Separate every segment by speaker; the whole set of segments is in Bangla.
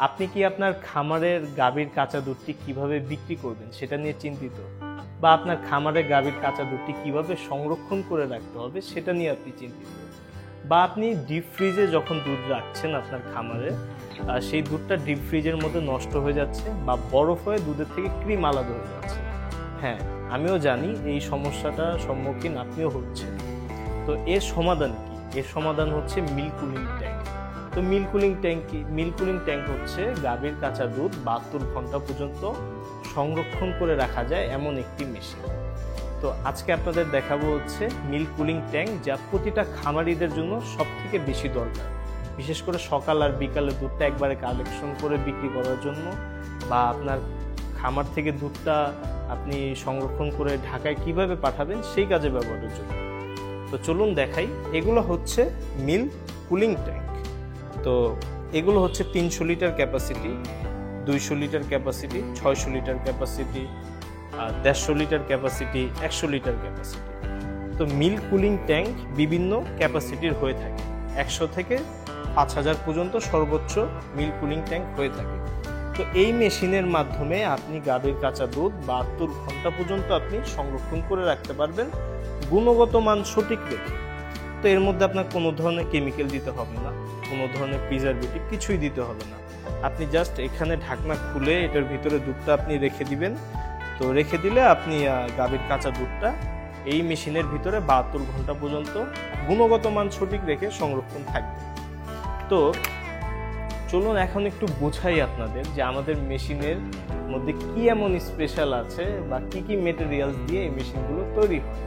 Speaker 1: আপনি কি আপনার খামারের গাভীর কাঁচা দুধটি কিভাবে বিক্রি করবেন সেটা নিয়ে চিন্তিত, বা আপনার খামারের গাভীর কাঁচা দুধটি কিভাবে সংরক্ষণ করে রাখতে হবে সেটা নিয়ে আপনি চিন্তিত, বা আপনি ডিপ ফ্রিজে যখন দুধ রাখছেন আপনার খামারে সেই দুধটা ডিপ ফ্রিজের মধ্যে নষ্ট হয়ে যাচ্ছে বা বরফ হয়ে দুধের থেকে ক্রিম আলাদা হয়ে যাচ্ছে। হ্যাঁ, আমিও জানি এই সমস্যাটার সম্মুখীন আপনিও হচ্ছেন। তো এর সমাধান কি? এর সমাধান হচ্ছে মিল্ক কুলিং ট্যাঙ্ক। তো মিল্ক কুলিং ট্যাঙ্ক হচ্ছে গাভীর কাঁচা দুধ 72 ঘন্টা পর্যন্ত সংরক্ষণ করে রাখা যায় এমন একটি মেশিন। তো আজকে আপনাদের দেখাবো হচ্ছে মিল্ক কুলিং ট্যাঙ্ক, যা প্রতিটা খামারিদের জন্য সবথেকে বেশি দরকার, বিশেষ করে সকাল আর বিকালে দুধটা একবারে কালেকশন করে বিক্রি করার জন্য, বা আপনার খামার থেকে দুধটা আপনি সংরক্ষণ করে ঢাকায় কিভাবে পাঠাবেন সেই কাজে ব্যবহারের জন্য। তো চলুন দেখাই। এগুলো হচ্ছে মিল্ক কুলিং ট্যাঙ্ক। তো এগুলো হচ্ছে 300 litre capacity, 200 litre capacity, 600 litre capacity, 150 litre capacity, 100 litre capacity. তো মিল্ক কুলিং ট্যাঙ্ক বিভিন্ন ক্যাপাসিটির হয়ে থাকে, 100 থেকে 5000 পর্যন্ত সর্বোচ্চ মিল্ক কুলিং ট্যাঙ্ক হয়ে থাকে। তো এই মেশিনের মাধ্যমে আপনি গাভীর কাঁচা দুধ 72 ঘন্টা পর্যন্ত আপনি সংরক্ষণ করে রাখতে পারবেন, গুণগত মান সঠিক রেখে। তো এর মধ্যে আপনার কোনো ধরনের কেমিক্যাল দিতে হবে না, কোনো ধরনের প্রিজারভেটিভ কিছুই দিতে হবে না। আপনি জাস্ট এখানে ঢাকনা খুলে এটার ভিতরে দুধটা আপনি রেখে দিবেন। তো রেখে দিলে আপনি গাভীর কাঁচা দুধটা এই মেশিনের ভিতরে 72 ঘন্টা পর্যন্ত গুণগত মান সঠিক রেখে সংরক্ষণ থাকবে। তো চলুন এখন একটু বোঝাই আপনাদের যে আমাদের মেশিনের মধ্যে কি এমন স্পেশাল আছে বা কি কি মেটেরিয়ালস দিয়ে এই মেশিনগুলো তৈরি হয়,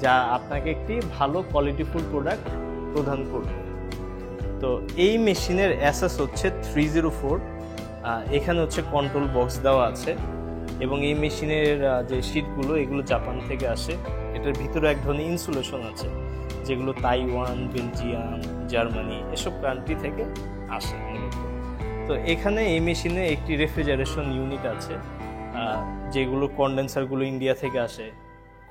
Speaker 1: যা আপনাকে একটি ভালো কোয়ালিটিফুল প্রোডাক্ট প্রদান করবে। তো এই মেশিনের অ্যাসেস হচ্ছে 304। এখানে হচ্ছে কন্ট্রোল বক্স দেওয়া আছে, এবং এই মেশিনের যে শীটগুলো এগুলো জাপান থেকে আসে। এটার ভিতরে এক ধরনের ইনসুলেশন আছে যেগুলো তাইওয়ান, বেলজিয়াম, জার্মানি এসব কান্ট্রি থেকে আসে মূলত। তো এখানে এই মেশিনে একটি রেফ্রিজারেশন ইউনিট আছে, যেগুলো কন্ডেন্সারগুলো ইন্ডিয়া থেকে আসে,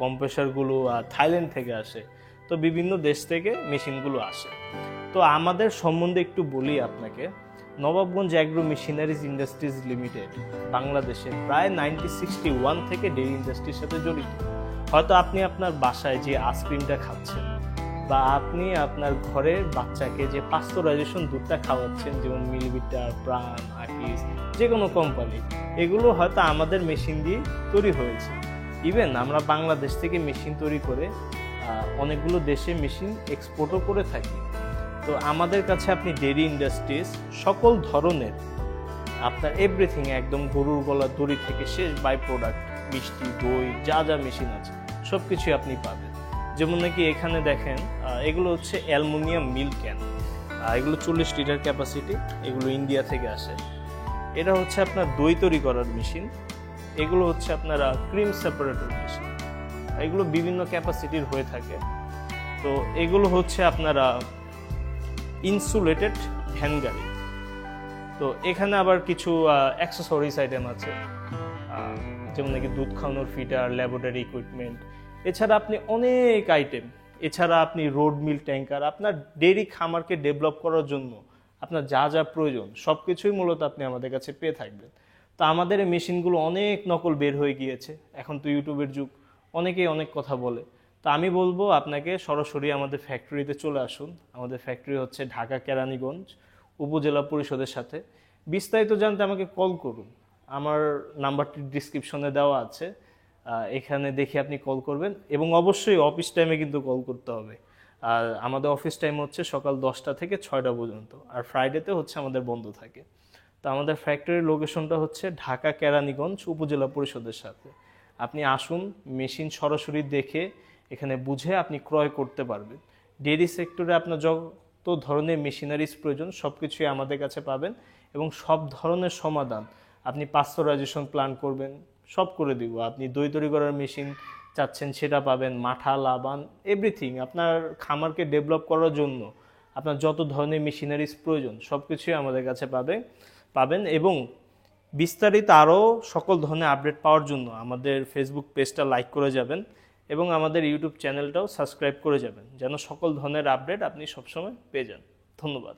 Speaker 1: কম্প্রেসারগুলো থাইল্যান্ড থেকে আসে। তো বিভিন্ন দেশ থেকে মেশিনগুলো আসে। তো আমাদের সম্বন্ধে একটু বলি আপনাকে। Nawabganj agro machineries industries limited বাংলাদেশে প্রায় 1961 থেকে ডেইরি ইন্ডাস্ট্রির সাথে জড়িত। হয়তো আপনি আপনার বাসায় যে আইসক্রিমটা খাচ্ছেন, বা আপনি আপনার ঘরের বাচ্চাকে যে পাস্তুরাইজেশন দুধটা খাওয়াচ্ছেন, যেমন মিলভিটা, প্রাণ, আকিস, যে কোনো কোম্পানি, এগুলো হয়তো আমাদের মেশিন দিয়ে তৈরি হয়েছে। ইভেন আমরা বাংলাদেশ থেকে মেশিন তৈরি করে অনেকগুলো দেশে মেশিন এক্সপোর্টও করে থাকি। তো আমাদের কাছে আপনি ডেইরি ইন্ডাস্ট্রিজ সকল ধরনের আপনার এভরিথিং, একদম গরুর গলা দড়ি থেকে শেষ বাই প্রোডাক্ট, মিষ্টি, দই, যা যা মেশিন আছে সব কিছুই আপনি পাবেন। যেমন নাকি এখানে দেখেন, এগুলো হচ্ছে অ্যালুমিনিয়াম মিল্ক ক্যান, এগুলো 40 লিটার ক্যাপাসিটি, এগুলো ইন্ডিয়া থেকে আসে। এটা হচ্ছে আপনার দই তৈরি করার মেশিন। এগুলো হচ্ছে আপনার ক্রিম সেপারেটর মেশিন, এগুলো বিভিন্ন ক্যাপাসিটির হয়ে থাকে। তো এগুলো হচ্ছে আপনারা ইনসুলেটেড ভ্যান গাড়ি। তো এখানে আবার কিছু অ্যাক্সেসরিজ আইটেম আছে, যেমন নাকি দুধ খাওয়ানোর ফিটার, ল্যাবরেটরি ইকুইপমেন্ট, এছাড়া আপনি অনেক আইটেম, এছাড়া আপনি রোড মিল ট্যাঙ্কার, আপনার ডেইরি খামারকে ডেভেলপ করার জন্য আপনার যা যা প্রয়োজন সব কিছুই মূলত আপনি আমাদের কাছে পেয়ে থাকবেন। তো আমাদের এই মেশিনগুলো অনেক নকল বের হয়ে গিয়েছে, এখন তো ইউটিউবের যুগ, অনেকেই অনেক কথা বলে। তো আমি বলবো আপনাকে সরাসরি আমাদের ফ্যাক্টরিতে চলে আসুন। আমাদের ফ্যাক্টরি হচ্ছে ঢাকা কেরানীগঞ্জ উপজেলা পরিষদের সাথে। বিস্তারিত জানতে আমাকে কল করুন, আমার নাম্বারটি ডিসক্রিপশনে দেওয়া আছে, এখানে দেখে আপনি কল করবেন, এবং অবশ্যই অফিস টাইমে কিন্তু কল করতে হবে। আর আমাদের অফিস টাইম হচ্ছে সকাল 10টা থেকে 6টা পর্যন্ত, আর ফ্রাইডেতে হচ্ছে আমাদের বন্ধ থাকে। তো আমাদের ফ্যাক্টরির লোকেশনটা হচ্ছে ঢাকা কেরানীগঞ্জ উপজেলা পরিষদের সাথে। আপনি আসুন, মেশিন সরাসরি দেখে এখানে বুঝে আপনি ক্রয় করতে পারবেন। ডেইরি সেক্টরে আপনার যত ধরনের মেশিনারিজ প্রয়োজন সব কিছুই আমাদের কাছে পাবেন, এবং সব ধরনের সমাধান। আপনি পাস্তুরাইজেশন প্ল্যান করবেন, সব করে দিব। আপনি দই তৈরি করার মেশিন চাচ্ছেন, সেটা পাবেন। মাঠা, লাবান, এভরিথিং আপনার খামারকে ডেভেলপ করার জন্য আপনার যত ধরনের মেশিনারিজ প্রয়োজন সব কিছুই আমাদের কাছে পাবেন। এবং বিস্তারিত আরও সকল ধরনের আপডেট পাওয়ার জন্য আমাদের ফেসবুক পেজটা লাইক করে যাবেন, এবং আমাদের ইউটিউব চ্যানেলটাও সাবস্ক্রাইব করে যাবেন, যেন সকল ধরনের আপডেট আপনি সবসময় পেয়ে যান। ধন্যবাদ।